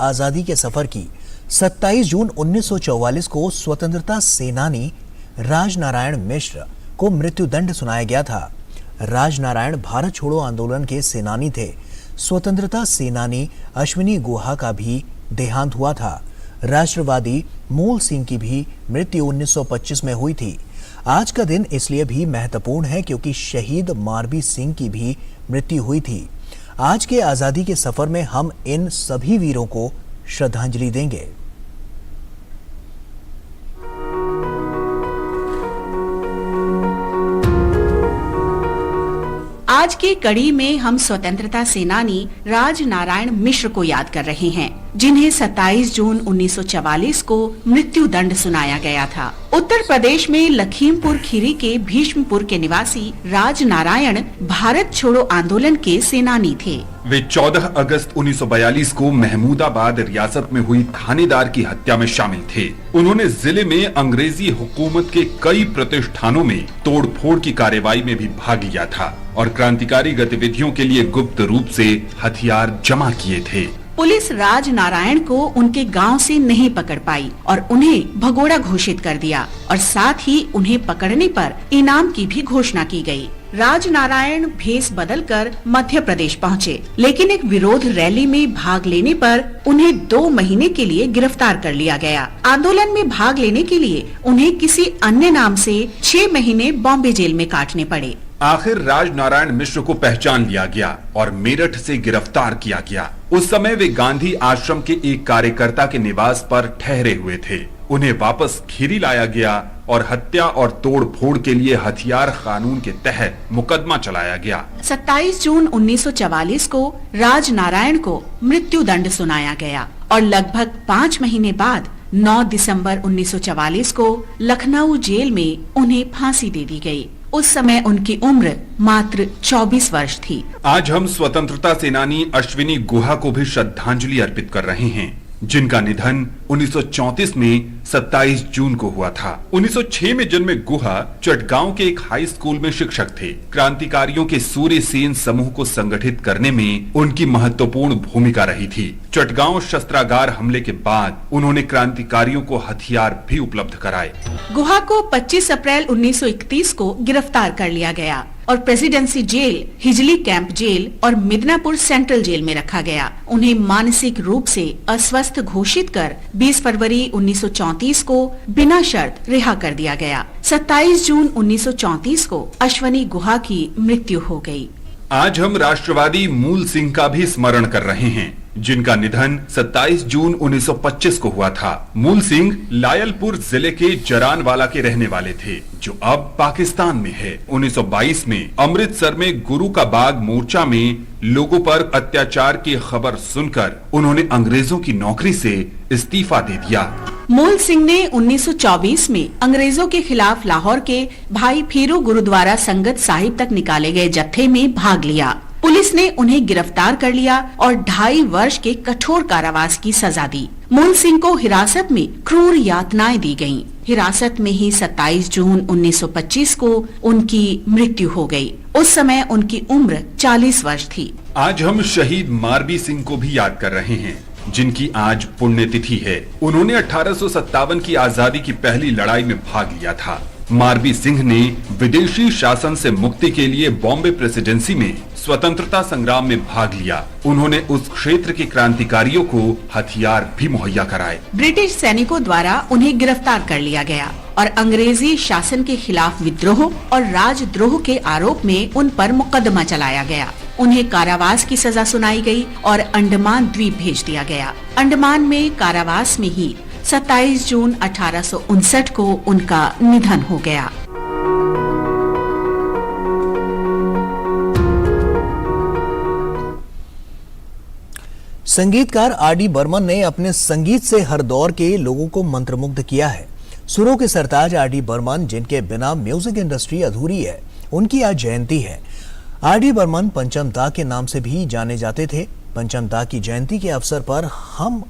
आजादी के सफर की 27 जून 1944 को स्वतंत्रता सेनानी राजनारायण मिश्र को मृत्युदंड सुनाया गया था। राजनारायण भारत छोड़ो आंदोलन के सेनानी थे। स्वतंत्रता सेनानी अश्विनी गुहा का भी देहांत हुआ था। राष्ट्रवादी मूल सिंह की भी मृत्यु 1925 में हुई थी। आज का दिन इसलिए भी महत्वपूर्ण है क्योंकि शहीद मारबी सिंह की भी मृत्यु हुई थी। आज के आजादी के सफर में हम इन सभी वीरों को श्रद्धांजलि देंगे। आज की कड़ी में हम स्वतंत्रता सेनानी राजनारायण मिश्र को याद कर रहे हैं, जिन्हें 27 जून 1944 को मृत्यु दंड सुनाया गया था। उत्तर प्रदेश में लखीमपुर खीरी के भीष्मपुर के निवासी राजनारायण भारत छोड़ो आंदोलन के सेनानी थे। वे 14 अगस्त 1942 को महमूदाबाद रियासत में हुई थानेदार की हत्या में शामिल थे। उन्होंने जिले में अंग्रेजी हुकूमत के कई प्रतिष्ठानों में तोड़फोड़ की कार्रवाई में भी भाग लिया था और क्रांतिकारी गतिविधियों के लिए गुप्त रूप से हथियार जमा किए थे। पुलिस राजनारायण को उनके गांव से नहीं पकड़ पाई और उन्हें भगोड़ा घोषित कर दिया और साथ ही उन्हें पकड़ने पर इनाम की भी घोषणा की गई। राजनारायण भेष बदलकर मध्य प्रदेश पहुँचे, लेकिन एक विरोध रैली में भाग लेने पर उन्हें 2 महीने के लिए गिरफ्तार कर लिया गया। आंदोलन में भाग लेने के लिए उन्हें किसी अन्य नाम से 6 महीने बॉम्बे जेल में काटने पड़े। आखिर राजनारायण मिश्र को पहचान लिया गया और मेरठ से गिरफ्तार किया गया। उस समय वे गांधी आश्रम के एक कार्यकर्ता के निवास पर ठहरे हुए थे। उन्हें वापस खीरी लाया गया और हत्या और तोड़फोड़ के लिए हथियार कानून के तहत मुकदमा चलाया गया। 27 जून 1944 को राजनारायण को मृत्यु दंड सुनाया गया और लगभग 5 महीने बाद 9 दिसंबर 1944 को लखनऊ जेल में उन्हें फांसी दे दी गई। उस समय उनकी उम्र मात्र 24 वर्ष थी। आज हम स्वतंत्रता सेनानी अश्विनी गुहा को भी श्रद्धांजलि अर्पित कर रहे हैं, जिनका निधन 1934 में 27 जून को हुआ था। 1906 में जन्मे गुहा चटगांव के एक हाई स्कूल में शिक्षक थे। क्रांतिकारियों के सूर्य सेन समूह को संगठित करने में उनकी महत्वपूर्ण भूमिका रही थी। चटगांव शस्त्रागार हमले के बाद उन्होंने क्रांतिकारियों को हथियार भी उपलब्ध कराए। गुहा को 25 अप्रैल 1931 को गिरफ्तार कर लिया गया और Presidency Jail, Hijli camp jail और मिदनापुर सेंट्रल जेल में रखा गया। उन्हें मानसिक रूप से अस्वस्थ घोषित कर 20 फरवरी 1934 को बिना शर्त रिहा कर दिया गया। 27 जून 1934 को अश्विनी गुहा की मृत्यु हो गई। आज हम राष्ट्रवादी मूल सिंह का भी स्मरण कर रहे हैं, जिनका निधन 27 जून 1925 को हुआ था। मूल सिंह लायलपुर जिले के जरानवाला के रहने वाले थे, जो अब पाकिस्तान में है। 1922 में अमृतसर में गुरु का बाग मोर्चा में लोगों पर अत्याचार की खबर सुनकर उन्होंने अंग्रेजों की नौकरी से इस्तीफा दे दिया। मूल सिंह ने 1924 में अंग्रेजों के खिलाफ लाहौर के भाई फेरू गुरुद्वारा संगत साहिब तक निकाले गए जत्थे में भाग लिया। पुलिस ने उन्हें गिरफ्तार कर लिया और 2.5 वर्ष के कठोर कारावास की सजा दी। मूल सिंह को हिरासत में क्रूर यातनाएं दी गयीं। हिरासत में ही 27 जून 1925 को उनकी मृत्यु हो गई। उस समय उनकी उम्र 40 वर्ष थी। आज हम शहीद मारबी सिंह को भी याद कर रहे हैं, जिनकी आज पुण्यतिथि है। उन्होंने 1857 की आजादी की पहली लड़ाई में भाग लिया था। मारबी सिंह ने विदेशी शासन से मुक्ति के लिए बॉम्बे प्रेसिडेंसी में स्वतंत्रता संग्राम में भाग लिया। उन्होंने उस क्षेत्र के क्रांतिकारियों को हथियार भी मुहैया कराए। ब्रिटिश सैनिकों द्वारा उन्हें गिरफ्तार कर लिया गया और अंग्रेजी शासन के खिलाफ विद्रोह और राजद्रोह के आरोप में उन पर मुकदमा चलाया गया। उन्हें कारावास की सजा सुनाई गई और अंडमान द्वीप भेज दिया गया। अंडमान में कारावास में ही 27 जून 1859 को उनका निधन हो गया। संगीतकार आर.डी. बर्मन ने अपने संगीत से हर दौर के लोगों को मंत्रमुग्ध किया है। सुरों के सरताज आर.डी. बर्मन, जिनके बिना म्यूजिक इंडस्ट्री अधूरी है, उनकी आज जयंती है। आर.डी. बर्मन पंचम दा के नाम से भी जाने जाते थे। पंचम दा की जयंती के अवसर पर हम